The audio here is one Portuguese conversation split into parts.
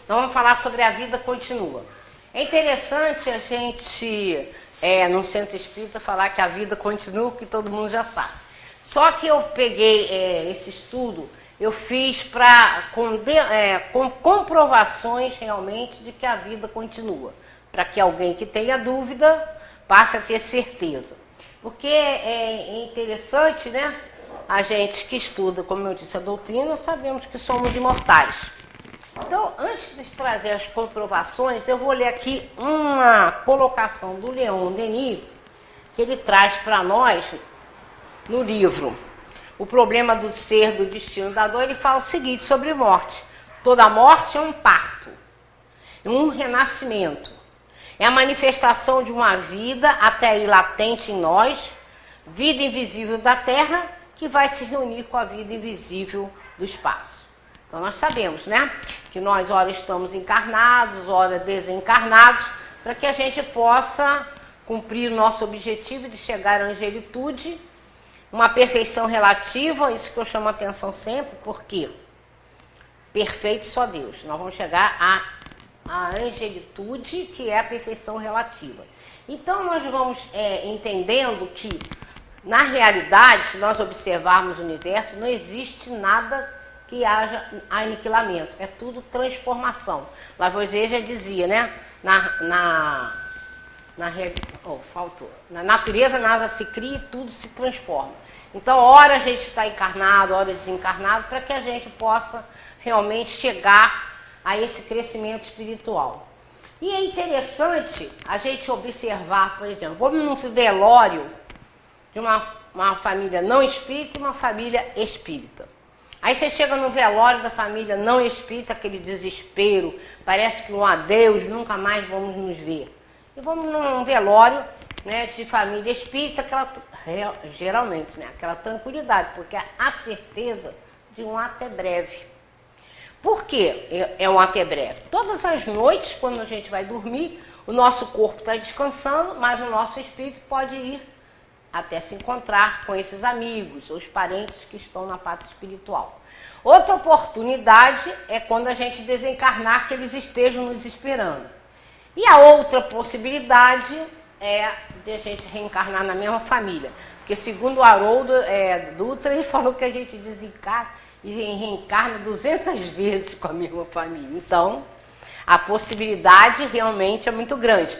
Nós vamos falar sobre a vida continua. É interessante a gente, no centro espírita, falar que a vida continua, que todo mundo já sabe. Só que eu peguei esse estudo, eu fiz com comprovações realmente de que a vida continua, para que alguém que tenha dúvida passe a ter certeza. Porque é interessante, né? A gente que estuda, como eu disse, a doutrina, sabemos que somos imortais. Então, antes de trazer as comprovações, eu vou ler aqui uma colocação do Leon Denis, que ele traz para nós no livro O Problema do Ser, do Destino, da Dor. Ele fala o seguinte sobre morte: toda morte é um parto, um renascimento. É a manifestação de uma vida até aí latente em nós, vida invisível da Terra, que vai se reunir com a vida invisível do espaço. Então nós sabemos, né, que nós ora estamos encarnados, ora desencarnados, para que a gente possa cumprir o nosso objetivo de chegar à angelitude, uma perfeição relativa, isso que eu chamo a atenção sempre, porque perfeito só Deus. Nós vamos chegar à angelitude, que é a perfeição relativa. Então nós vamos entendendo que, na realidade, se nós observarmos o universo, não existe nada que haja aniquilamento, é tudo transformação. Lavoisier já dizia, né? Na natureza nada se cria e tudo se transforma. Então, ora a gente está encarnado, ora desencarnado, para que a gente possa realmente chegar a esse crescimento espiritual. E é interessante a gente observar, por exemplo, vamos num velório de uma família não espírita e uma família espírita. Aí você chega no velório da família não espírita, aquele desespero, parece que um adeus, nunca mais vamos nos ver. E vamos num velório, né, de família espírita, geralmente, né, aquela tranquilidade, porque a certeza de um até breve. Por que é um até breve? Todas as noites, quando a gente vai dormir, o nosso corpo está descansando, mas o nosso espírito pode ir até se encontrar com esses amigos, os parentes que estão na parte espiritual. Outra oportunidade é quando a gente desencarnar, que eles estejam nos esperando. E a outra possibilidade é de a gente reencarnar na mesma família. Porque segundo o Haroldo Dutra, ele falou que a gente desencarna e reencarna 200 vezes com a mesma família. Então, a possibilidade realmente é muito grande.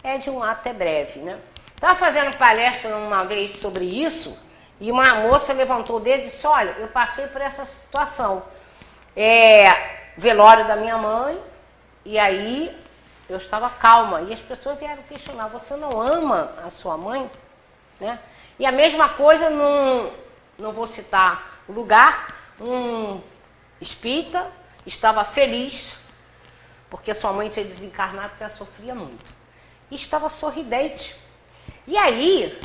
É de um até breve, né? Estava fazendo palestra uma vez sobre isso, e uma moça levantou o dedo e disse: olha, eu passei por essa situação. Velório da minha mãe, e aí eu estava calma. E as pessoas vieram questionar: você não ama a sua mãe? Né? E a mesma coisa, não vou citar o lugar, um espírita estava feliz, porque sua mãe tinha desencarnado, porque ela sofria muito. E estava sorridente. E aí,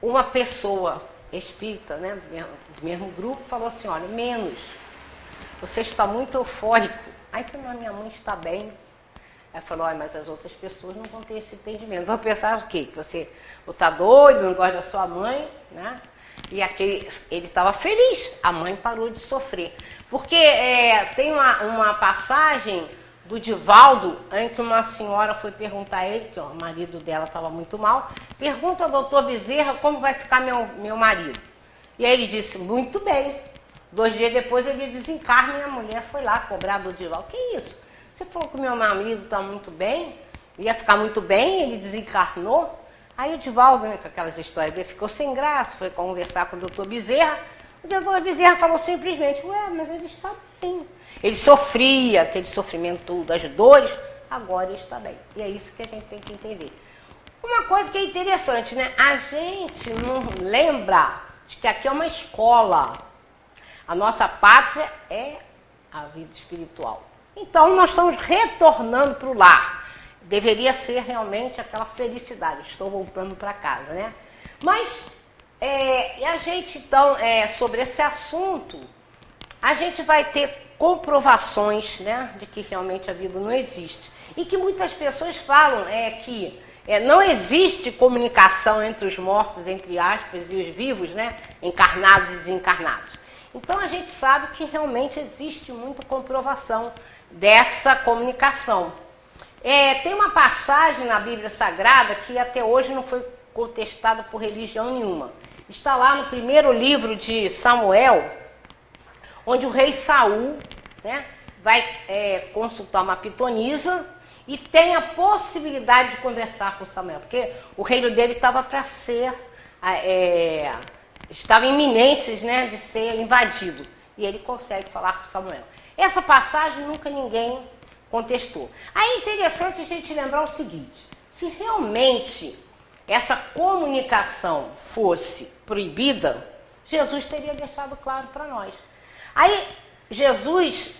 uma pessoa espírita, né, do mesmo grupo, falou assim: olha, menos, você está muito eufórico. Aí que minha mãe está bem. Ela falou: olha, mas as outras pessoas não vão ter esse entendimento. Vão pensar o quê? Que você está doido, não gosta da sua mãe, né? E ele estava feliz, a mãe parou de sofrer. Porque tem uma passagem do Divaldo, em que uma senhora foi perguntar a ele, que o marido dela estava muito mal, pergunta ao doutor Bezerra como vai ficar meu marido. E aí ele disse: muito bem. 2 dias depois ele desencarna e a mulher foi lá cobrar do Divaldo: que isso? Você falou que o meu marido está muito bem, ia ficar muito bem, ele desencarnou. Aí o Divaldo, né, com aquelas histórias dele, ficou sem graça, foi conversar com o doutor Bezerra. O doutor Bezerra falou simplesmente: ué, mas ele está bem. Ele sofria aquele sofrimento todo, as dores, agora ele está bem. E é isso que a gente tem que entender. Uma coisa que é interessante, né? A gente não lembra de que aqui é uma escola. A nossa pátria é a vida espiritual. Então nós estamos retornando para o lar. Deveria ser realmente aquela felicidade. Estou voltando para casa, né? Mas, e a gente, então, sobre esse assunto, a gente vai ter comprovações, né, de que realmente a vida não existe. E que muitas pessoas falam que não existe comunicação entre os mortos, entre aspas, e os vivos, né, encarnados e desencarnados. Então a gente sabe que realmente existe muita comprovação dessa comunicação. Tem uma passagem na Bíblia Sagrada que até hoje não foi contestada por religião nenhuma. Está lá no primeiro livro de Samuel, onde o rei Saul, né, vai consultar uma pitonisa e tem a possibilidade de conversar com Samuel, porque o reino dele estava para ser, estava em iminências, né, de ser invadido, e ele consegue falar com Samuel. Essa passagem nunca ninguém contestou. Aí é interessante a gente lembrar o seguinte: se realmente essa comunicação fosse proibida, Jesus teria deixado claro para nós. Aí Jesus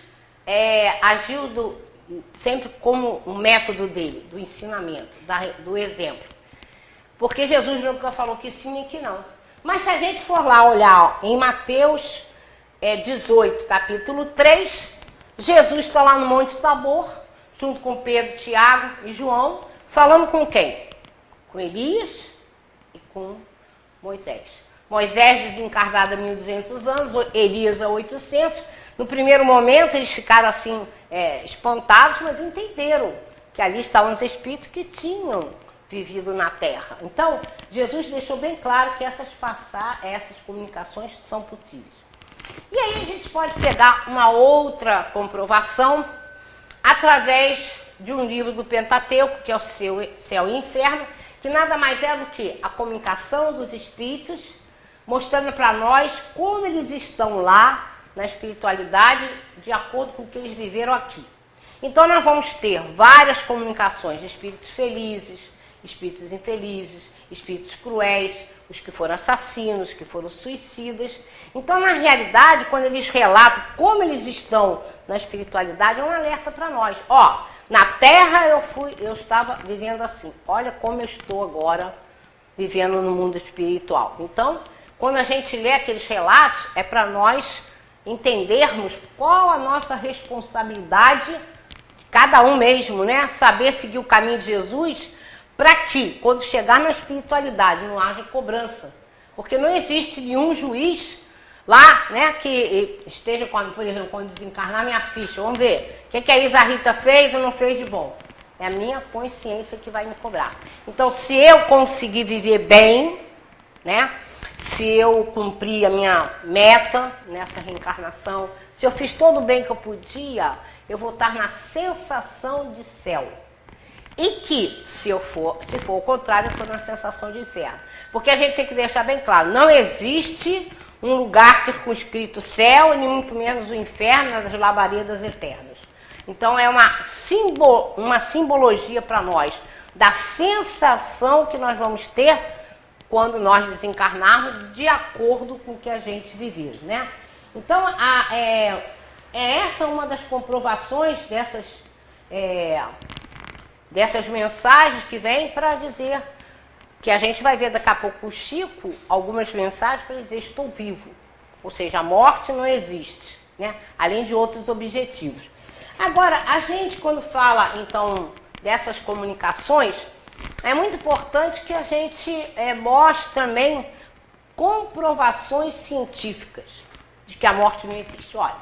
agiu sempre como um método dele, do ensinamento, do exemplo. Porque Jesus nunca falou que sim e que não. Mas se a gente for lá olhar em Mateus 18, capítulo 3, Jesus está lá no Monte Tabor, junto com Pedro, Tiago e João, falando com quem? Com Elias e com Moisés. Moisés desencarnado há 1.200 anos, Elias há 800. No primeiro momento eles ficaram assim espantados, mas entenderam que ali estavam os espíritos que tinham vivido na Terra. Então, Jesus deixou bem claro que essas comunicações são possíveis. E aí a gente pode pegar uma outra comprovação através de um livro do Pentateuco, que é o Céu e Inferno, que nada mais é do que a comunicação dos espíritos, mostrando para nós como eles estão lá na espiritualidade, de acordo com o que eles viveram aqui. Então nós vamos ter várias comunicações de espíritos felizes, espíritos infelizes, espíritos cruéis, os que foram assassinos, os que foram suicidas. Então, na realidade, quando eles relatam como eles estão na espiritualidade, é um alerta para nós. Na Terra eu estava vivendo assim. Olha como eu estou agora vivendo no mundo espiritual. Então, quando a gente lê aqueles relatos, é para nós entendermos qual a nossa responsabilidade, cada um mesmo, né? Saber seguir o caminho de Jesus, para que, quando chegar na espiritualidade, não haja cobrança. Porque não existe nenhum juiz lá, né, que esteja, por exemplo, quando desencarnar minha ficha, vamos ver, o que a Isa Rita fez ou não fez de bom. É a minha consciência que vai me cobrar. Então, se eu conseguir viver bem, né, se eu cumprir a minha meta nessa reencarnação, se eu fiz todo o bem que eu podia, eu vou estar na sensação de céu. E que, se for o contrário, eu estou na sensação de inferno. Porque a gente tem que deixar bem claro, não existe um lugar circunscrito céu, nem muito menos o inferno das labaredas eternas. Então é uma simbologia para nós da sensação que nós vamos ter quando nós desencarnarmos, de acordo com o que a gente viver, né? Então, essa uma das comprovações dessas mensagens que vêm para dizer que a gente vai ver daqui a pouco o Chico, algumas mensagens para dizer estou vivo. Ou seja, a morte não existe, né? Além de outros objetivos. Agora, a gente quando fala, então, dessas comunicações, é muito importante que a gente mostre também comprovações científicas de que a morte não existe. Olha,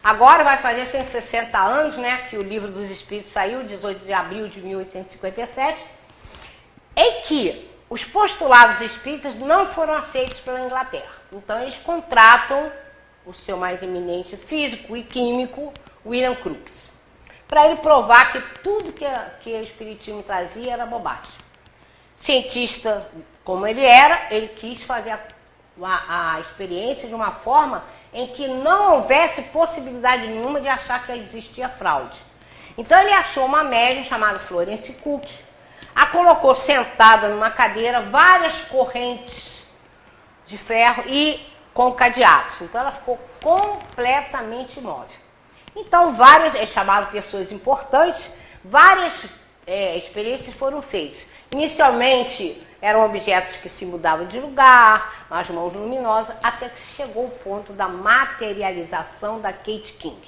agora vai fazer 160 anos, né, que o Livro dos Espíritos saiu, 18 de abril de 1857, em que os postulados espíritas não foram aceitos pela Inglaterra. Então, eles contratam o seu mais eminente físico e químico, William Crookes, para ele provar que tudo que o espiritismo trazia era bobagem. Cientista como ele era, ele quis fazer a experiência de uma forma em que não houvesse possibilidade nenhuma de achar que existia fraude. Então ele achou uma médium chamada Florence Cook, a colocou sentada numa cadeira várias correntes de ferro e com cadeados. Então ela ficou completamente imóvel. Então chamaram pessoas importantes, várias experiências foram feitas. Inicialmente eram objetos que se mudavam de lugar, as mãos luminosas, até que chegou o ponto da materialização da Kate King.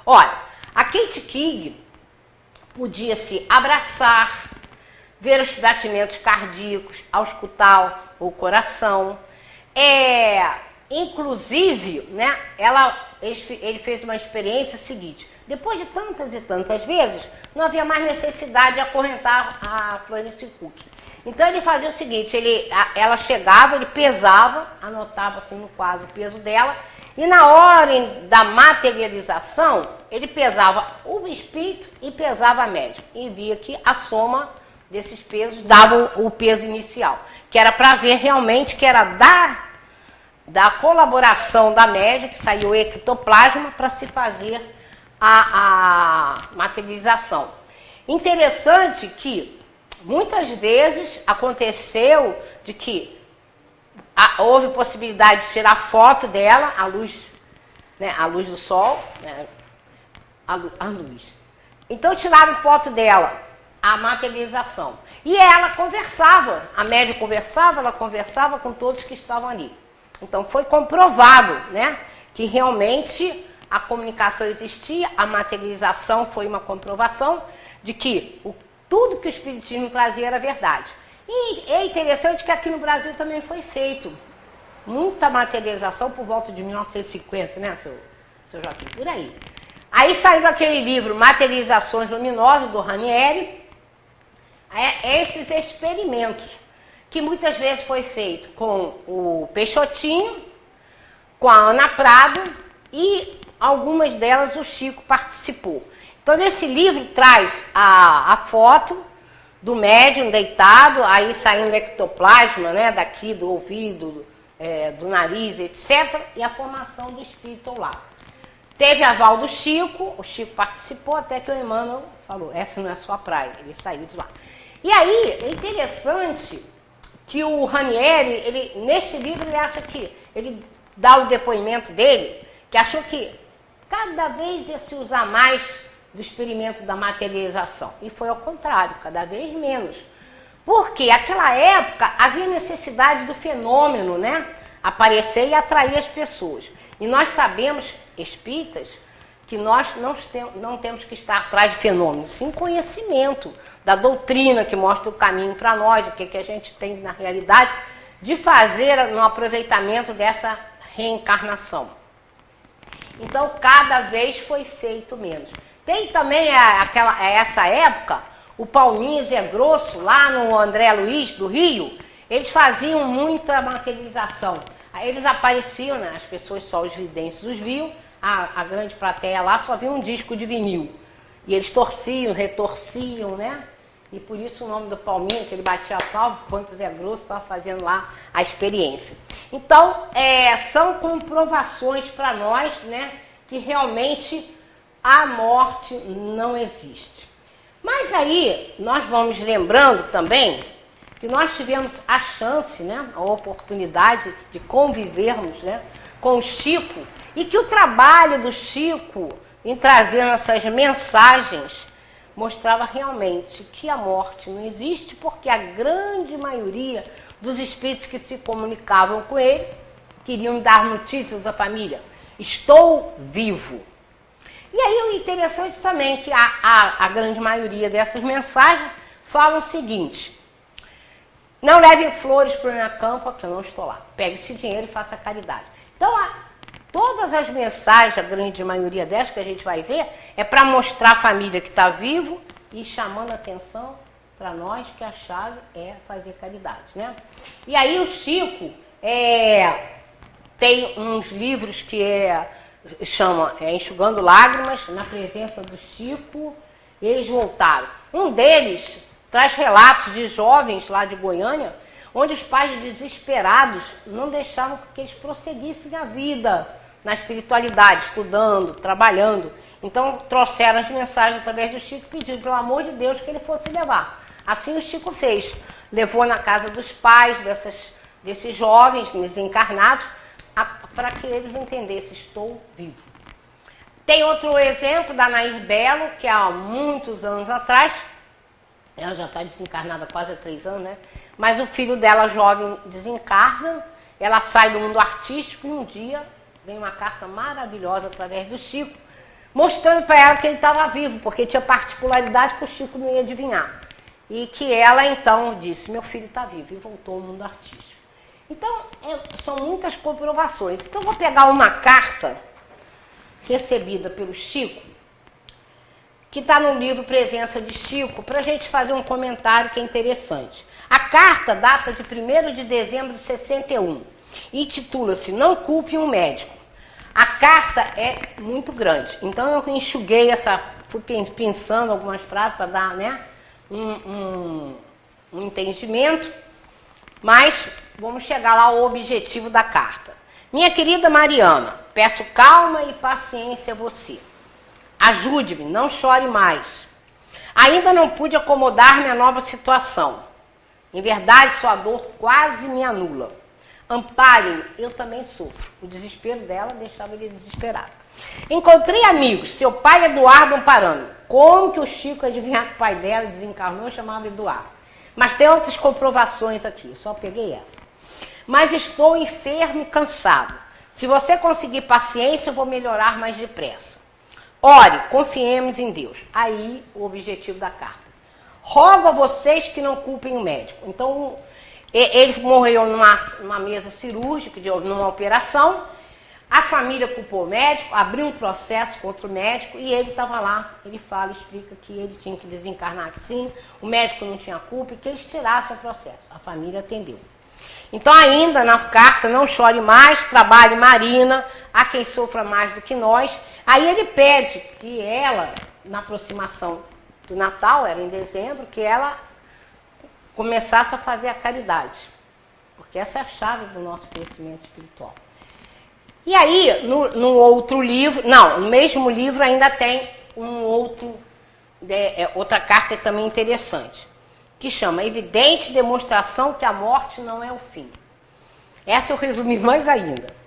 Olha, a Kate King podia se abraçar, ver os batimentos cardíacos, auscultar o coração. Inclusive, né, ele fez uma experiência seguinte, depois de tantas e tantas vezes, não havia mais necessidade de acorrentar a Florence Cook. Então ele fazia o seguinte, ela chegava, ele pesava, anotava assim no quadro o peso dela, e na hora da materialização, ele pesava o espírito e pesava a médium. E via que a soma desses pesos dava o peso inicial, que era para ver realmente que era da colaboração da médium, que saiu o ectoplasma para se fazer a materialização. Interessante que muitas vezes aconteceu de que houve possibilidade de tirar foto dela, a luz, né, a luz do sol, né, a luz. Então tiraram foto dela, a materialização. E ela conversava, a médium conversava, ela conversava com todos que estavam ali. Então foi comprovado, né, que realmente a comunicação existia, a materialização foi uma comprovação de que tudo que o Espiritismo trazia era verdade. E é interessante que aqui no Brasil também foi feito muita materialização por volta de 1950, né, seu Joaquim? Por aí. Aí saiu aquele livro Materializações Luminosas, do Ranieri, esses experimentos, que muitas vezes foi feito com o Peixotinho, com a Ana Prado, e algumas delas o Chico participou. Então, nesse livro traz a foto do médium deitado, aí saindo ectoplasma, né, daqui do ouvido, do nariz, etc., e a formação do espírito lá. Teve aval do Chico, o Chico participou, até que o Emmanuel falou, essa não é a sua praia, ele saiu de lá. E aí, é interessante que o Ranieri, nesse livro, ele acha que, ele dá o depoimento dele, que achou que cada vez ia se usar mais do experimento da materialização. E foi ao contrário, cada vez menos. Porque naquela época havia necessidade do fenômeno, né, aparecer e atrair as pessoas. E nós sabemos, espíritas, que nós não temos que estar atrás de fenômenos, sim conhecimento da doutrina que mostra o caminho para nós, o que a gente tem na realidade, de fazer no aproveitamento dessa reencarnação. Então, cada vez foi feito menos. Tem também essa época, o Paulinho e Zé Grosso, lá no André Luiz, do Rio, eles faziam muita materialização. Aí eles apareciam, né, as pessoas, só os videntes os viam, a grande plateia lá só via um disco de vinil. E eles torciam, retorciam, né? E por isso o nome do Paulinho, que ele batia a palma, enquanto o Zé Grosso estava fazendo lá a experiência. Então, são comprovações para nós, né, que realmente a morte não existe. Mas aí, nós vamos lembrando também que nós tivemos a chance, né, a oportunidade de convivermos, né, com o Chico, e que o trabalho do Chico em trazer essas mensagens mostrava realmente que a morte não existe, porque a grande maioria dos espíritos que se comunicavam com ele queriam dar notícias à família. Estou vivo. E aí o interessante também é que a grande maioria dessas mensagens falam o seguinte: não leve flores para o meu campo, que eu não estou lá. Pegue esse dinheiro e faça caridade. Então, todas as mensagens, a grande maioria delas que a gente vai ver, é para mostrar a família que está vivo e chamando a atenção para nós que a chave é fazer caridade, né? E aí o Chico tem uns livros que chama Enxugando Lágrimas, na presença do Chico, eles voltaram. Um deles traz relatos de jovens lá de Goiânia, onde os pais desesperados não deixavam que eles prosseguissem a vida na espiritualidade, estudando, trabalhando. Então trouxeram as mensagens através do Chico, pedindo pelo amor de Deus que ele fosse levar. Assim o Chico fez, levou na casa dos pais desses jovens desencarnados, para que eles entendessem, estou vivo. Tem outro exemplo da Nair Belo, que há muitos anos atrás, ela já está desencarnada há quase 3 anos, né? Mas o filho dela, jovem, desencarna, ela sai do mundo artístico e um dia vem uma carta maravilhosa através do Chico, mostrando para ela que ele estava vivo, porque tinha particularidade que o Chico não ia adivinhar. E que ela, então, disse, meu filho está vivo, e voltou ao mundo artístico. Então, são muitas comprovações. Então, eu vou pegar uma carta recebida pelo Chico, que está no livro Presença de Chico, para a gente fazer um comentário que é interessante. A carta data de 1º de dezembro de 61 e titula-se Não Culpe um Médico. A carta é muito grande, então eu enxuguei fui pensando algumas frases para dar, né, um entendimento, mas vamos chegar lá ao objetivo da carta. Minha querida Mariana, peço calma e paciência a você. Ajude-me, não chore mais. Ainda não pude acomodar-me à nova situação. Em verdade, sua dor quase me anula. Ampare-me, eu também sofro. O desespero dela deixava ele desesperado. Encontrei amigos, seu pai Eduardo amparando. Como que o Chico adivinha que o pai dela desencarnou e chamava Eduardo? Mas tem outras comprovações aqui, só peguei essa. Mas estou enfermo e cansado. Se você conseguir paciência, eu vou melhorar mais depressa. Ore, confiemos em Deus. Aí o objetivo da carta. Rogo a vocês que não culpem o médico. Então, ele morreu numa mesa cirúrgica, numa operação. A família culpou o médico, abriu um processo contra o médico e ele estava lá. Ele fala, explica que ele tinha que desencarnar que sim, o médico não tinha culpa e que eles tirassem o processo. A família atendeu. Então, ainda na carta, não chore mais, trabalhe Marina, há quem sofra mais do que nós. Aí ele pede que ela, na aproximação do Natal, era em dezembro, que ela começasse a fazer a caridade. Porque essa é a chave do nosso crescimento espiritual. E aí, no outro livro, no mesmo livro ainda tem outra carta também interessante, que chama Evidente Demonstração que a morte não é o fim. Essa eu resumi mais ainda.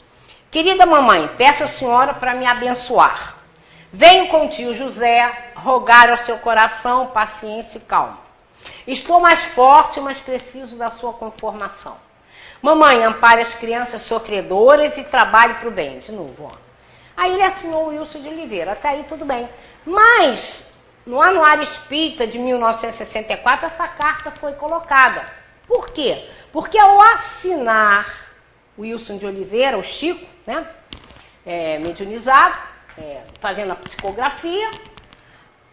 Querida mamãe, peço à senhora para me abençoar. Venho com o tio José rogar ao seu coração paciência e calma. Estou mais forte, mas preciso da sua conformação. Mamãe, ampare as crianças sofredoras e trabalhe para o bem. De novo, ó. Aí ele assinou o Wilson de Oliveira. Até aí tudo bem. Mas, no Anuário Espírita de 1964, essa carta foi colocada. Por quê? Porque ao assinar o Wilson de Oliveira, o Chico, né, mediunizado, fazendo a psicografia,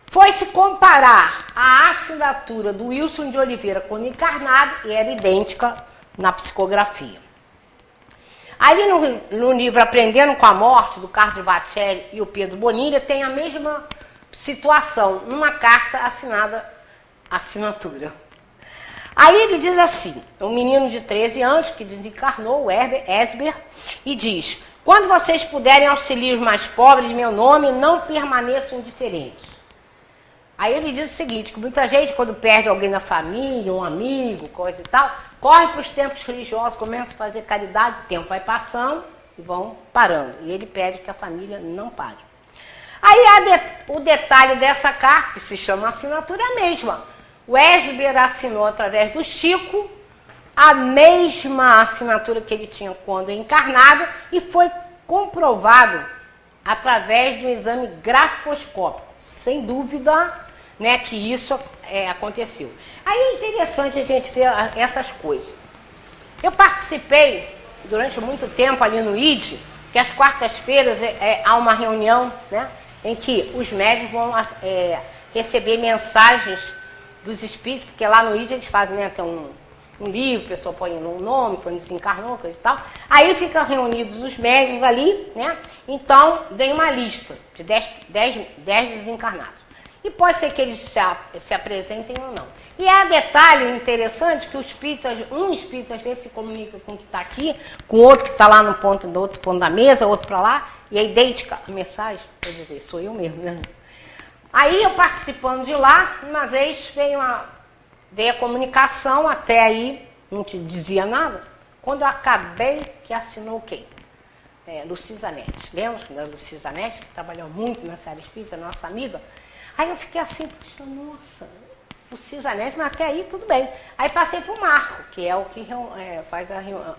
foi-se comparar a assinatura do Wilson de Oliveira com o encarnado e era idêntica na psicografia. Ali no livro Aprendendo com a Morte, do Carlos Bacelli e o Pedro Bonilha, tem a mesma situação, numa carta assinatura. Aí ele diz assim, um menino de 13 anos que desencarnou, o Esber, e diz, quando vocês puderem auxiliar os mais pobres, meu nome, não permaneçam indiferentes. Aí ele diz o seguinte, que muita gente, quando perde alguém na família, um amigo, coisa e tal, corre para os templos religiosos, começa a fazer caridade, o tempo vai passando e vão parando. E ele pede que a família não pare. Aí o detalhe dessa carta, que se chama assinatura, é a mesma. O Esber assinou através do Chico a mesma assinatura que ele tinha quando encarnado e foi comprovado através do exame grafoscópico. Sem dúvida, né, que isso aconteceu. Aí é interessante a gente ver essas coisas. Eu participei durante muito tempo ali no ID, que às quartas-feiras há uma reunião, né, em que os médios vão receber mensagens dos espíritos, porque lá no ID eles fazem, né, tem um livro, a pessoa põe um nome, quando desencarnou, coisa e tal. Aí ficam reunidos os médios ali, né? Então vem uma lista de 10 desencarnados. E pode ser que eles se apresentem ou não. E há detalhe interessante que um espírito às vezes se comunica com o que está aqui, com o outro que está lá no outro ponto da mesa, outro para lá, e é idêntica a mensagem, quer dizer, sou eu mesmo, né? Aí eu participando de lá, uma vez veio a comunicação, até aí não te dizia nada. Quando eu acabei, que assinou quem? Lucisa Netti. Lembra da Lucisa Netti, que trabalhou muito nessa área espírita, nossa amiga? Aí eu fiquei assim, nossa, Lucisa Netti, mas até aí tudo bem. Aí passei para o Marco, que é o que faz a reunião,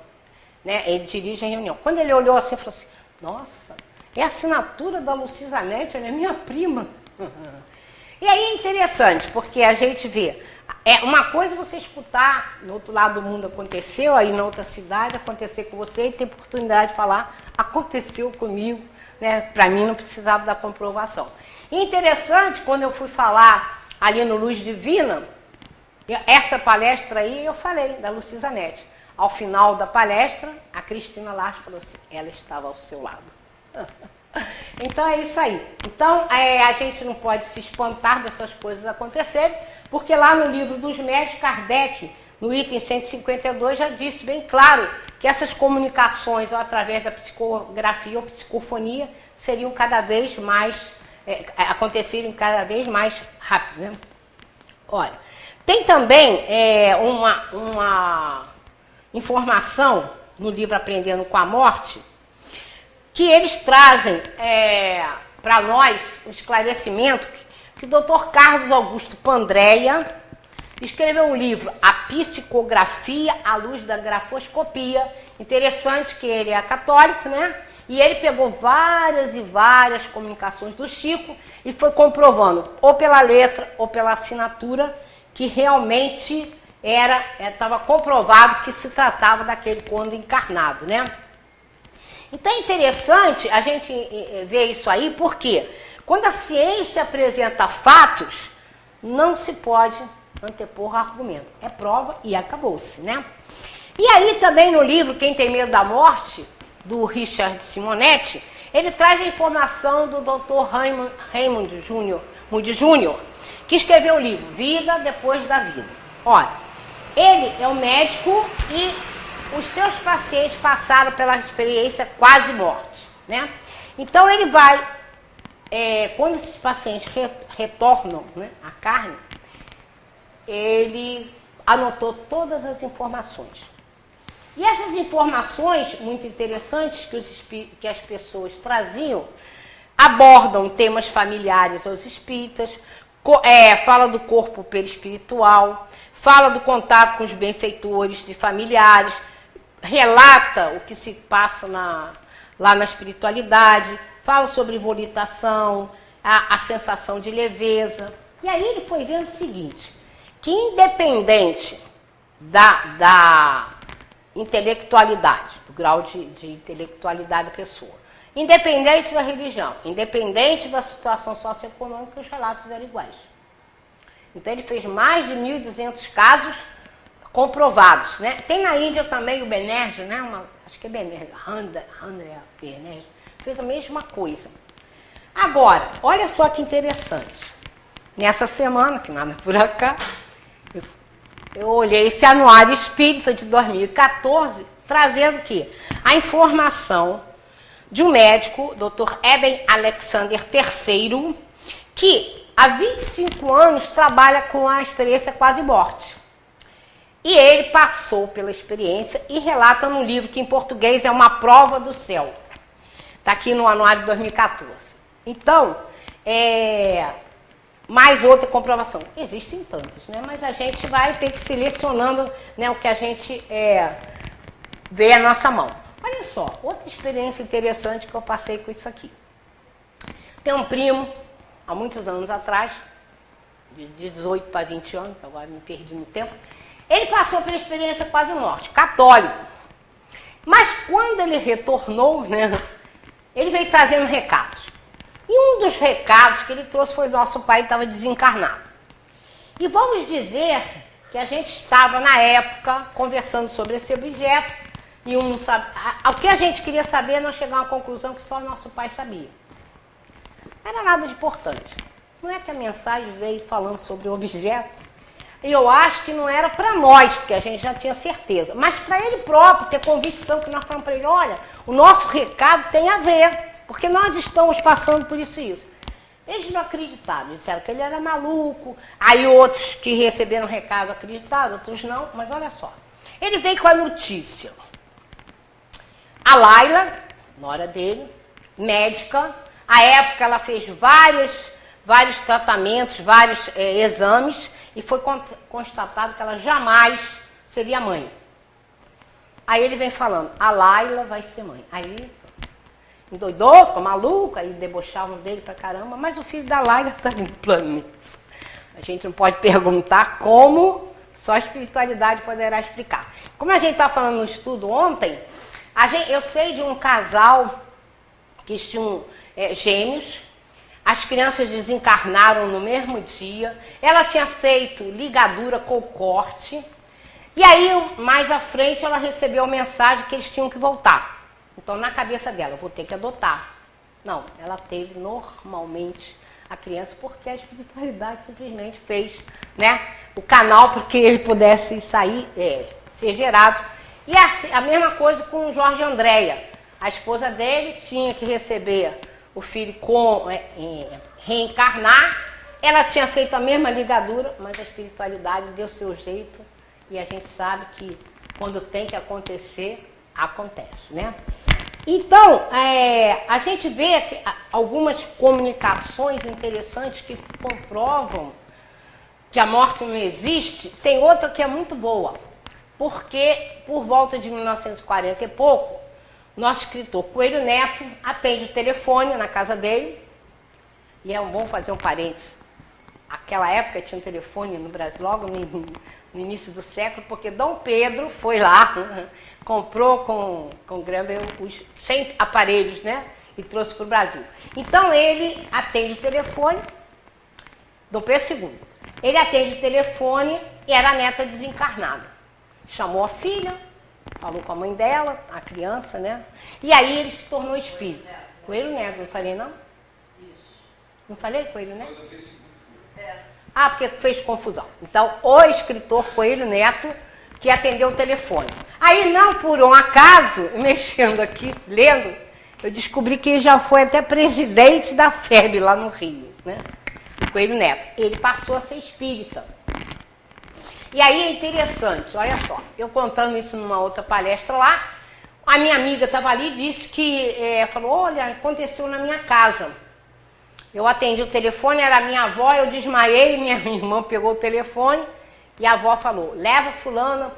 né? Ele dirige a reunião. Quando ele olhou assim, falou assim, nossa, é a assinatura da Lucisa Netti, ela é minha prima. E aí é interessante, porque a gente vê Uma coisa é você escutar no outro lado do mundo aconteceu, aí na outra cidade acontecer com você e ter oportunidade de falar, aconteceu comigo, né? Para mim não precisava da comprovação. E interessante, quando eu fui falar ali no Luz Divina, essa palestra aí eu falei da Luciza Netti. Ao final da palestra, a Cristina Lasch falou assim, ela estava ao seu lado. Então é isso aí. Então a gente não pode se espantar dessas coisas acontecerem, porque lá no livro dos médios, Kardec, no item 152, já disse bem claro que essas comunicações, ou através da psicografia ou psicofonia, seriam cada vez mais, aconteceriam cada vez mais rápido. Né? Olha, tem também uma informação no livro Aprendendo com a Morte, que eles trazem para nós um esclarecimento que o Dr. Carlos Augusto Pandréia escreveu um livro, A Psicografia à Luz da Grafoscopia. Interessante que ele é católico, né? E ele pegou várias e várias comunicações do Chico e foi comprovando, ou pela letra ou pela assinatura, que realmente estava comprovado que se tratava daquele quando encarnado, né? Então é interessante a gente ver isso aí, porque quando a ciência apresenta fatos, não se pode antepor argumento. É prova e acabou-se, né? E aí também no livro Quem Tem Medo da Morte, do Richard Simonetti, ele traz a informação do Dr. Raymond Moody Jr., que escreveu o livro Vida Depois da Vida. Olha, ele é um médico e os seus pacientes passaram pela experiência quase morte, né? Então ele vai, quando esses pacientes retornam, né, à carne, ele anotou todas as informações. E essas informações muito interessantes que as pessoas traziam, abordam temas familiares aos espíritas, fala do corpo perispiritual, fala do contato com os benfeitores e familiares, relata o que se passa lá na espiritualidade, fala sobre volitação, a sensação de leveza. E aí ele foi vendo o seguinte, que independente da intelectualidade, do grau de intelectualidade da pessoa, independente da religião, independente da situação socioeconômica, os relatos eram iguais. Então ele fez mais de 1.200 casos comprovados, né? Tem na Índia também o Benerge, né? Acho que é Benerge, Handra Benerge, fez a mesma coisa. Agora, olha só que interessante. Nessa semana, que nada por acaso, eu olhei esse Anuário Espírita de 2014, trazendo que a informação de um médico, Dr. Eben Alexander III, que há 25 anos trabalha com a experiência quase morte. E ele passou pela experiência e relata no livro que em português é Uma Prova do Céu. Está aqui no Anuário de 2014. Então, mais outra comprovação. Existem tantos, né? Mas a gente vai ter que ir selecionando, né, o que a gente vê à nossa mão. Olha só, outra experiência interessante que eu passei com isso aqui. Tem um primo, há muitos anos atrás, de 18 para 20 anos, agora me perdi no tempo, ele passou pela experiência quase morte, católico. Mas quando ele retornou, né, ele veio trazendo recados. E um dos recados que ele trouxe foi nosso pai estava desencarnado. E vamos dizer que a gente estava, na época, conversando sobre esse objeto, e um sabe, o que a gente queria saber, nós chegamos à conclusão que só nosso pai sabia. Não era nada de importante. Não é que a mensagem veio falando sobre o objeto, e eu acho que não era para nós, porque a gente já tinha certeza, mas para ele próprio ter convicção que nós falamos para ele, olha, o nosso recado tem a ver, porque nós estamos passando por isso e isso. Eles não acreditaram, disseram que ele era maluco, aí outros que receberam o recado acreditaram, outros não, mas olha só. Ele veio com a notícia. A Laila, nora dele, médica, à época ela fez vários tratamentos, vários exames, e foi constatado que ela jamais seria mãe. Aí ele vem falando, a Laila vai ser mãe. Aí endoidou, ficou maluco, aí debochavam dele pra caramba, mas o filho da Laila está no planeta. A gente não pode perguntar como, só a espiritualidade poderá explicar. Como a gente está falando no estudo ontem, eu sei de um casal que tinham gêmeos, as crianças desencarnaram no mesmo dia, ela tinha feito ligadura com corte, e aí mais à frente ela recebeu a mensagem que eles tinham que voltar. Então na cabeça dela, vou ter que adotar. Não, ela teve normalmente a criança porque a espiritualidade simplesmente fez, né, o canal para que ele pudesse sair, ser gerado. E a mesma coisa com o Jorge Andréia. A esposa dele tinha que receber o filho reencarnar. Ela tinha feito a mesma ligadura, mas a espiritualidade deu seu jeito. E a gente sabe que quando tem que acontecer, acontece, né? Então, a gente vê algumas comunicações interessantes que comprovam que a morte não existe, sem outra que é muito boa. Porque, por volta de 1940 e pouco, nosso escritor Coelho Neto atende o telefone na casa dele. E vamos fazer um parênteses. Aquela época tinha um telefone no Brasil, logo no início do século, porque Dom Pedro foi lá, comprou com Graham os 100 aparelhos, né? E trouxe para o Brasil. Então ele atende o telefone, Dom Pedro II. Ele atende o telefone e era a neta desencarnada. Chamou a filha, falou com a mãe dela, a criança, né? E aí ele se tornou espírita. Coelho Neto, não falei não? Isso. Não falei Coelho Neto? Ah, porque fez confusão. Então, o escritor Coelho Neto que atendeu o telefone. Aí, não por um acaso, mexendo aqui, lendo, eu descobri que ele já foi até presidente da FEB lá no Rio, né? Coelho Neto. Ele passou a ser espírita. E aí é interessante, olha só, eu contando isso numa outra palestra lá, a minha amiga estava ali e disse que, falou, olha, aconteceu na minha casa. Eu atendi o telefone, era a minha avó, eu desmaiei, minha irmã pegou o telefone e a avó falou, leva fulana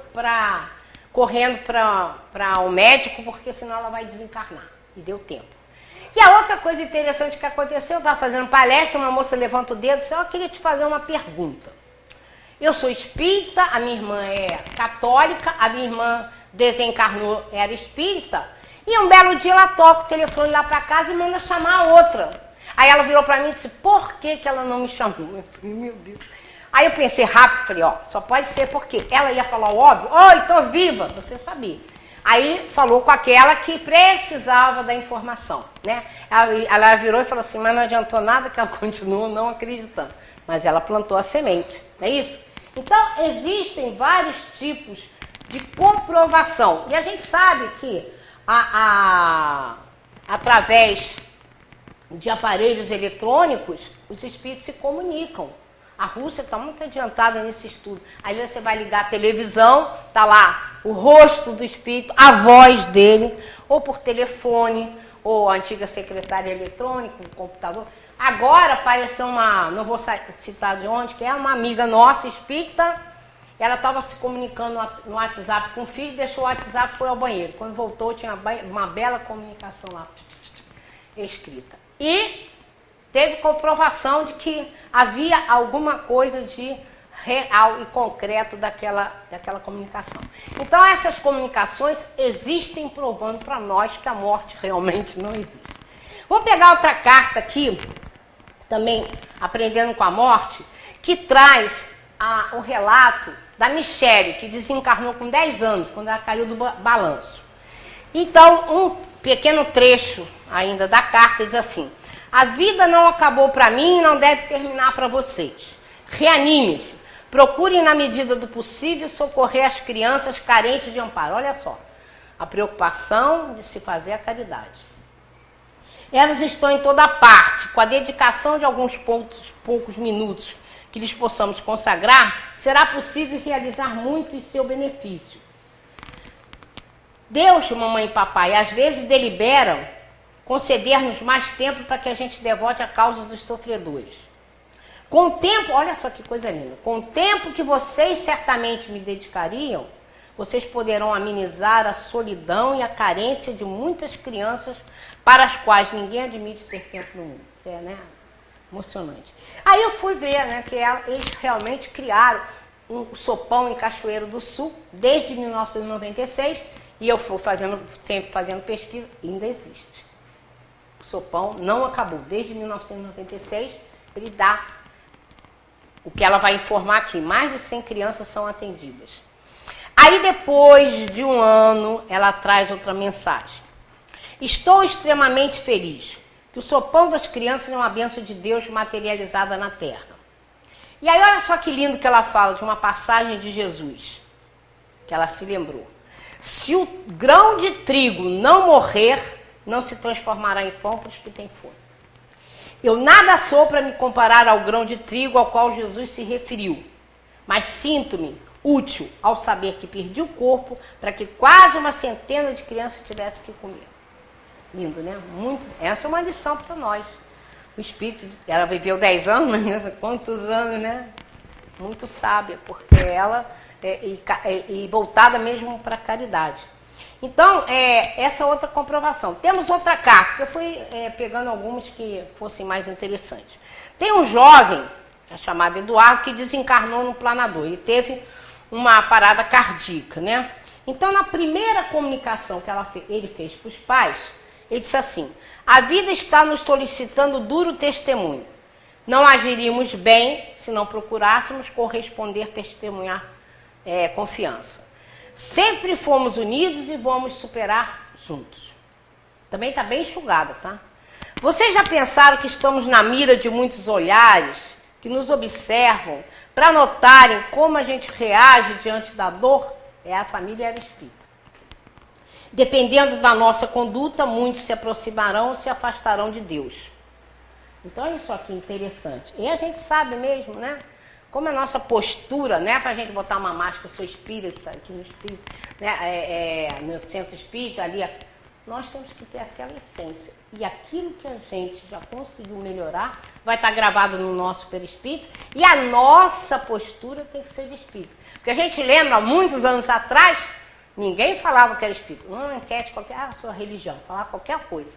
correndo para o médico, porque senão ela vai desencarnar. E deu tempo. E a outra coisa interessante que aconteceu, eu estava fazendo palestra, uma moça levanta o dedo e disse, eu queria te fazer uma pergunta. Eu sou espírita, a minha irmã é católica, a minha irmã desencarnou, era espírita, e um belo dia ela toca o telefone lá para casa e manda chamar a outra. Aí ela virou para mim e disse, por que ela não me chamou? Eu falei, meu Deus. Aí eu pensei rápido, falei, só pode ser porque ela ia falar o óbvio, oi, tô viva, você sabia. Aí falou com aquela que precisava da informação, né? Ela virou e falou assim, mas não adiantou nada, que ela continuou não acreditando. Mas ela plantou a semente, não é isso? Então, existem vários tipos de comprovação. E a gente sabe que através de aparelhos eletrônicos, os espíritos se comunicam. A Rússia está muito adiantada nesse estudo. Às vezes você vai ligar a televisão, está lá o rosto do espírito, a voz dele, ou por telefone, ou a antiga secretária eletrônica, o computador. Agora apareceu não vou citar de onde, que é uma amiga nossa, espírita, ela estava se comunicando no WhatsApp com o filho, deixou o WhatsApp e foi ao banheiro. Quando voltou, tinha uma bela comunicação lá, escrita. E teve comprovação de que havia alguma coisa de real e concreto daquela comunicação. Então, essas comunicações existem provando para nós que a morte realmente não existe. Vamos pegar outra carta aqui, também aprendendo com a morte, que traz o relato da Michele, que desencarnou com 10 anos, quando ela caiu do balanço. Então, um pequeno trecho ainda da carta diz assim, a vida não acabou para mim e não deve terminar para vocês. Reanime-se, procurem na medida do possível socorrer as crianças carentes de amparo. Olha só, a preocupação de se fazer a caridade. Elas estão em toda parte, com a dedicação de alguns poucos minutos que lhes possamos consagrar, será possível realizar muito em seu benefício. Deus, mamãe e papai, às vezes deliberam conceder-nos mais tempo para que a gente devote a causa dos sofredores. Com o tempo, olha só que coisa linda, com o tempo que vocês certamente me dedicariam, vocês poderão amenizar a solidão e a carência de muitas crianças para as quais ninguém admite ter tempo no mundo. Isso é, né? Emocionante. Aí eu fui ver, né, que eles realmente criaram o sopão em Cachoeiro do Sul, desde 1996, e eu fui sempre fazendo pesquisa, ainda existe. O sopão não acabou, desde 1996, ele dá o que ela vai informar aqui, mais de 100 crianças são atendidas. Aí depois de um ano, ela traz outra mensagem. Estou extremamente feliz que o sopão das crianças é uma bênção de Deus materializada na terra. E aí olha só que lindo que ela fala de uma passagem de Jesus, que ela se lembrou. Se o grão de trigo não morrer, não se transformará em pão para os que têm fome. Eu nada sou para me comparar ao grão de trigo ao qual Jesus se referiu, mas sinto-me útil ao saber que perdi o corpo para que quase uma centena de crianças tivessem que comer. Lindo, né? Muito. Essa é uma lição para nós. O Espírito, ela viveu 10 anos, né? Quantos anos, né? Muito sábia, porque ela e voltada mesmo para a caridade. Então, essa é outra comprovação. Temos outra carta, que eu fui pegando algumas que fossem mais interessantes. Tem um jovem, chamado Eduardo, que desencarnou no planador. Ele teve uma parada cardíaca, né? Então, na primeira comunicação que ele fez para os pais, ele disse assim: a vida está nos solicitando duro testemunho. Não agiríamos bem se não procurássemos corresponder, testemunhar confiança. Sempre fomos unidos e vamos superar juntos. Também está bem enxugada, tá? Vocês já pensaram que estamos na mira de muitos olhares que nos observam para notarem como a gente reage diante da dor? A família era espírita. Dependendo da nossa conduta, muitos se aproximarão ou se afastarão de Deus. Então, olha só que interessante. E a gente sabe mesmo, né? Como a nossa postura, né? Para a gente botar uma máscara, eu sou espírita, aqui no espírito, né? No centro espírita, ali, nós temos que ter aquela essência. E aquilo que a gente já conseguiu melhorar vai estar gravado no nosso perispírito. E a nossa postura tem que ser de espírito. Porque a gente lembra, há muitos anos atrás, ninguém falava que era espírito. Uma enquete qualquer, sua religião, falar qualquer coisa.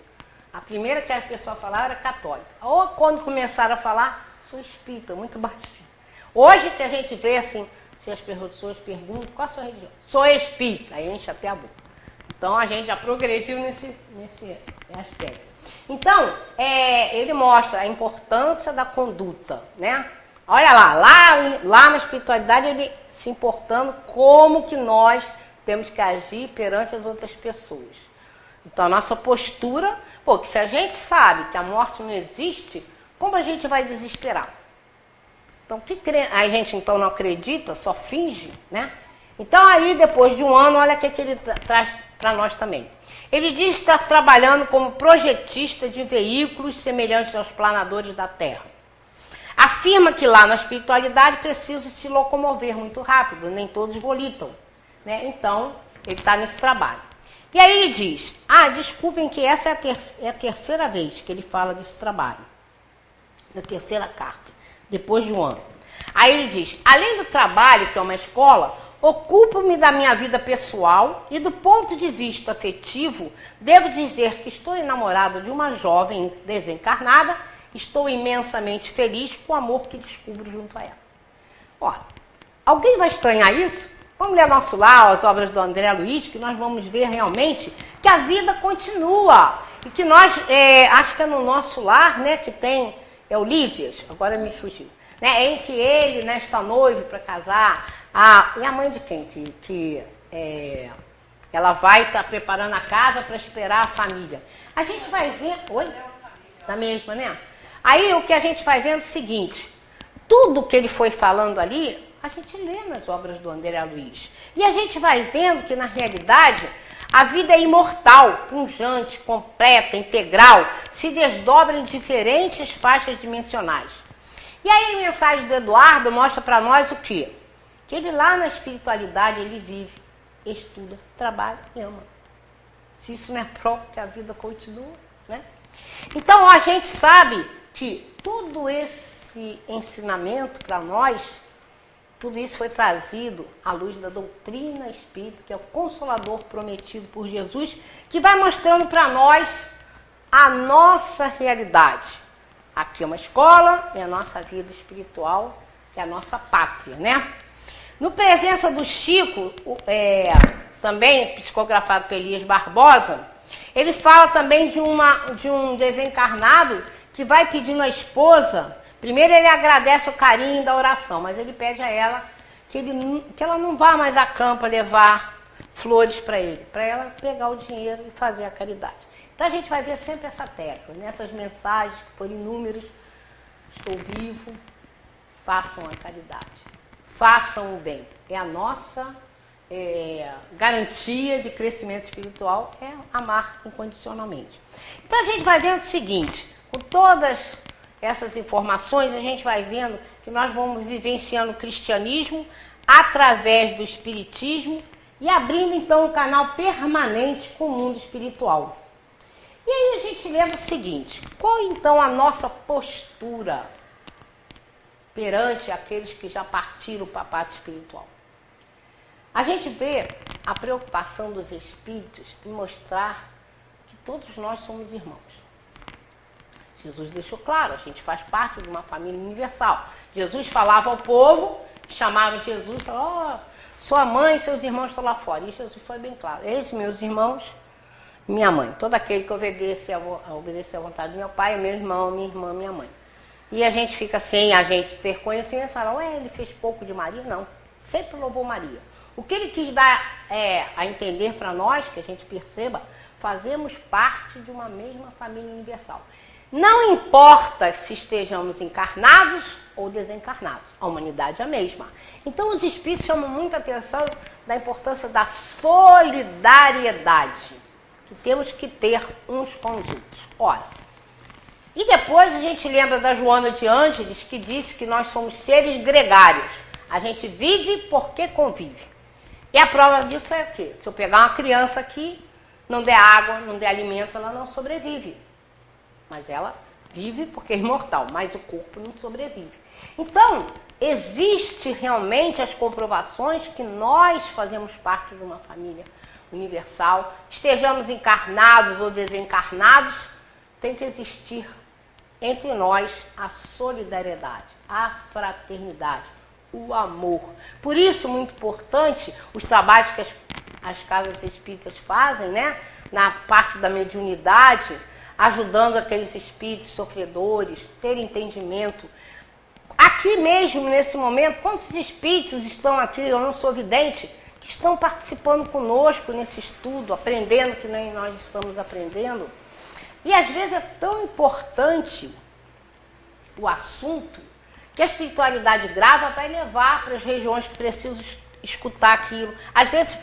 A primeira que a pessoa falava era católica. Ou quando começaram a falar, sou espírita, muito baixinho. Hoje que a gente vê assim, se as pessoas perguntam, qual a sua religião? Sou espírita, aí enche até a boca. Então a gente já progrediu nesse aspecto. Então, ele mostra a importância da conduta, né? Olha lá na espiritualidade ele se importando como que nós temos que agir perante as outras pessoas. Então a nossa postura, que se a gente sabe que a morte não existe, como a gente vai desesperar? Então, a gente então não acredita, só finge, né? Então, aí, depois de um ano, olha o que ele traz para nós também. Ele diz estar trabalhando como projetista de veículos semelhantes aos planadores da Terra. Afirma que lá na espiritualidade precisa se locomover muito rápido, nem todos volitam, né? Então, ele está nesse trabalho. E aí ele diz, desculpem que essa é a terceira vez que ele fala desse trabalho, da terceira carta, depois de um ano. Aí ele diz, além do trabalho, que é uma escola, ocupo-me da minha vida pessoal e do ponto de vista afetivo, devo dizer que estou enamorado de uma jovem desencarnada, estou imensamente feliz com o amor que descubro junto a ela. Ora, alguém vai estranhar isso? Vamos ler nosso lar, as obras do André Luiz, que nós vamos ver realmente que a vida continua. E que nós, acho que é no nosso lar, né, que tem, o Lísias, agora me fugiu, né, em que ele, né, está noivo para casar. E a mãe de quem? Ela vai estar preparando a casa para esperar a família. A gente vai ver... Oi? Da mesma, né? Aí o que a gente vai vendo é o seguinte, tudo que ele foi falando ali, a gente lê nas obras do André Luiz. E a gente vai vendo que, na realidade, a vida é imortal, pungente, completa, integral, se desdobra em diferentes faixas dimensionais. E aí a mensagem do Eduardo mostra para nós o quê? Que ele lá na espiritualidade, ele vive, estuda, trabalha e ama. Se isso não é prova que a vida continua, né? Então, a gente sabe que todo esse ensinamento para nós, tudo isso foi trazido à luz da doutrina espírita, que é o Consolador prometido por Jesus, que vai mostrando para nós a nossa realidade, Aqui é uma escola e a nossa vida espiritual é a nossa pátria, né? No Presença do Chico, também psicografado por Elias Barbosa, ele fala também de um desencarnado que vai pedindo à esposa. Primeiro ele agradece o carinho da oração, mas ele pede a ela que ela não vá mais a campo levar flores para ele, para ela pegar o dinheiro e fazer a caridade. Então a gente vai ver sempre essa tecla, nessas mensagens que foram inúmeras. Estou vivo, façam a caridade, façam o bem. É a nossa garantia de crescimento espiritual, é amar incondicionalmente. Então a gente vai vendo o seguinte, com todas essas informações, a gente vai vendo que nós vamos vivenciando o cristianismo através do espiritismo e abrindo então um canal permanente com o mundo espiritual. E aí a gente lembra o seguinte, qual então a nossa postura perante aqueles que já partiram para a parte espiritual? A gente vê a preocupação dos espíritos em mostrar que todos nós somos irmãos. Jesus deixou claro, a gente faz parte de uma família universal. Jesus falava ao povo, chamava Jesus, falava, sua mãe e seus irmãos estão lá fora. E Jesus foi bem claro, eis meus irmãos, minha mãe. Todo aquele que obedecer à vontade do meu pai é meu irmão, minha irmã, minha mãe. E a gente fica sem a gente ter conhecimento e fala, ele fez pouco de Maria? Não, sempre louvou Maria. O que ele quis dar a entender para nós, que a gente perceba, fazemos parte de uma mesma família universal. Não importa se estejamos encarnados ou desencarnados, a humanidade é a mesma. Então os espíritos chamam muita atenção da importância da solidariedade, que temos que ter uns com os outros. Ora, e depois a gente lembra da Joana de Ângeles, que disse que nós somos seres gregários. A gente vive porque convive. E a prova disso é o quê? Se eu pegar uma criança aqui, não der água, não der alimento, ela não sobrevive. Mas ela vive porque é imortal, mas o corpo não sobrevive. Então, existe realmente as comprovações que nós fazemos parte de uma família universal, estejamos encarnados ou desencarnados, tem que existir entre nós a solidariedade, a fraternidade, o amor. Por isso, muito importante, os trabalhos que as casas espíritas fazem, né, na parte da mediunidade, ajudando aqueles espíritos sofredores, ter entendimento. Aqui mesmo, nesse momento, quantos espíritos estão aqui, eu não sou vidente, que estão participando conosco nesse estudo, aprendendo que nem nós estamos aprendendo. E às vezes é tão importante o assunto que a espiritualidade grava vai levar para as regiões que precisam escutar aquilo. Às vezes,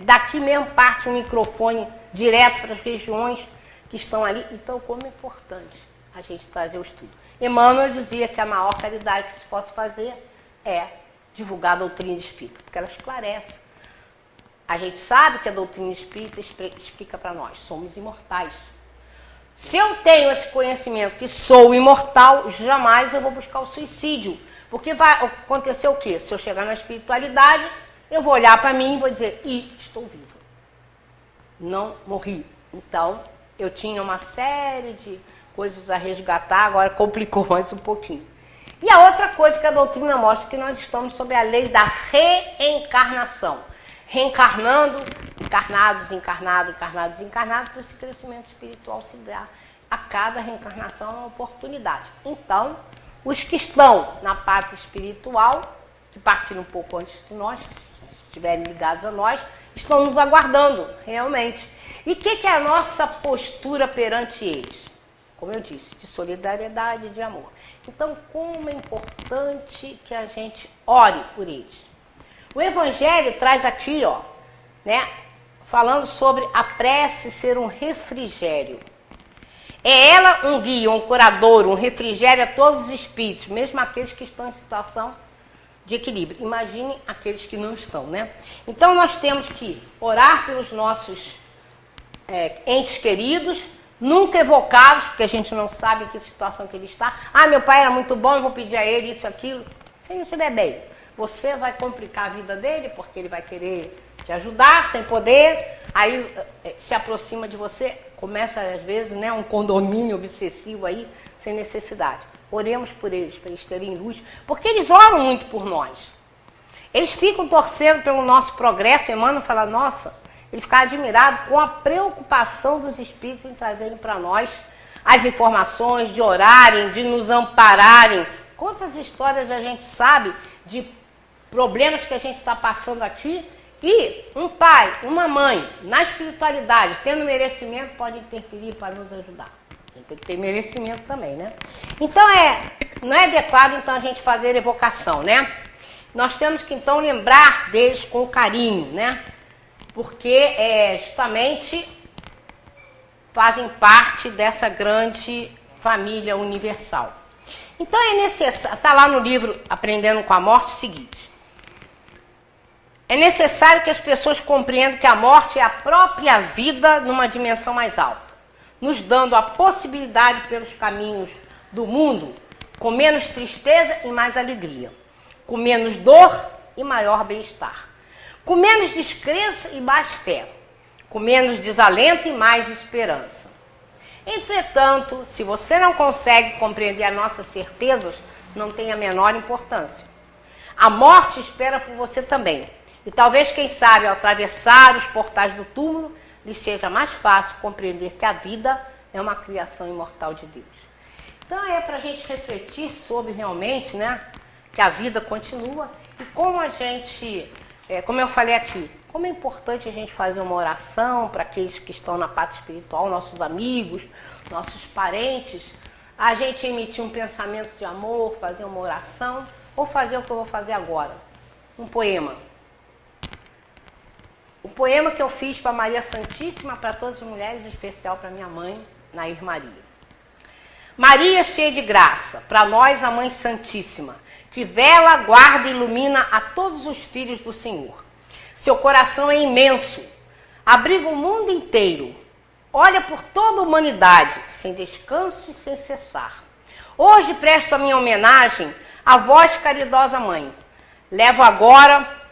daqui mesmo parte um microfone direto para as regiões que estão ali. Então, como é importante a gente trazer o estudo. Emmanuel dizia que a maior caridade que se possa fazer é divulgar a doutrina espírita, porque ela esclarece. A gente sabe que a doutrina espírita explica para nós, somos imortais. Se eu tenho esse conhecimento que sou imortal, jamais eu vou buscar o suicídio. Porque vai acontecer o quê? Se eu chegar na espiritualidade, eu vou olhar para mim e vou dizer, estou vivo. Não morri. Então, eu tinha uma série de coisas a resgatar, agora complicou mais um pouquinho. E a outra coisa que a doutrina mostra, que nós estamos sob a lei da reencarnação. Reencarnando, encarnados, encarnados, encarnados, encarnados, para esse crescimento espiritual se dá a cada reencarnação uma oportunidade. Então, os que estão na parte espiritual, que partiram um pouco antes de nós, que estiverem ligados a nós, estão nos aguardando, realmente. E o que é a nossa postura perante eles? Como eu disse, de solidariedade e de amor. Então, como é importante que a gente ore por eles. O Evangelho traz aqui, né, falando sobre a prece ser um refrigério. É ela um guia, um curador, um refrigério a todos os espíritos, mesmo aqueles que estão em situação de equilíbrio. Imagine aqueles que não estão, né? Então, nós temos que orar pelos nossos entes queridos, nunca evocados, porque a gente não sabe em que situação que ele está. Meu pai era muito bom, eu vou pedir a ele isso, aquilo. Se ele não estiver bem, você vai complicar a vida dele, porque ele vai querer te ajudar sem poder, aí se aproxima de você, começa às vezes, né, um condomínio obsessivo aí, sem necessidade. Oremos por eles, para eles terem luz, porque eles oram muito por nós. Eles ficam torcendo pelo nosso progresso. Emmanuel fala, nossa, ele fica admirado com a preocupação dos espíritos em trazerem para nós as informações, de orarem, de nos ampararem. Quantas histórias a gente sabe de problemas que a gente está passando aqui, e um pai, uma mãe, na espiritualidade, tendo merecimento, pode interferir para nos ajudar. A gente tem que ter merecimento também, né? Então, não é adequado, então, a gente fazer evocação, né? Nós temos que, então, lembrar deles com carinho, né? Porque, justamente, fazem parte dessa grande família universal. Então, é necessário, está lá no livro Aprendendo com a Morte, o seguinte: é necessário que as pessoas compreendam que a morte é a própria vida numa dimensão mais alta, nos dando a possibilidade pelos caminhos do mundo com menos tristeza e mais alegria, com menos dor e maior bem-estar, com menos descrença e mais fé, com menos desalento e mais esperança. Entretanto, se você não consegue compreender as nossas certezas, não tem a menor importância. A morte espera por você também. E talvez, quem sabe, ao atravessar os portais do túmulo, lhe seja mais fácil compreender que a vida é uma criação imortal de Deus. Então é para a gente refletir sobre realmente, né, que a vida continua e como a gente, como eu falei aqui, como é importante a gente fazer uma oração para aqueles que estão na parte espiritual, nossos amigos, nossos parentes, a gente emitir um pensamento de amor, fazer uma oração, ou fazer o que eu vou fazer agora, um poema. O poema que eu fiz para Maria Santíssima, para todas as mulheres, em especial para minha mãe, Nair Maria. Maria cheia de graça, para nós a Mãe Santíssima, que vela, guarda e ilumina a todos os filhos do Senhor. Seu coração é imenso, abriga o mundo inteiro, olha por toda a humanidade, sem descanso e sem cessar. Hoje presto a minha homenagem à vós, caridosa Mãe. Levo agora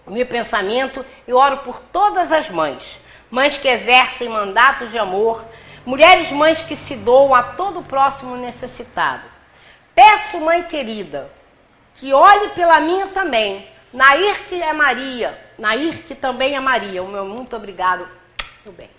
o meu pensamento e oro por todas as mães, mães que exercem mandatos de amor, mulheres mães que se doam a todo o próximo necessitado. Peço, Mãe querida, que olhe pela minha também, Nair que é Maria, Nair que também é Maria. O meu muito obrigado, meu bem.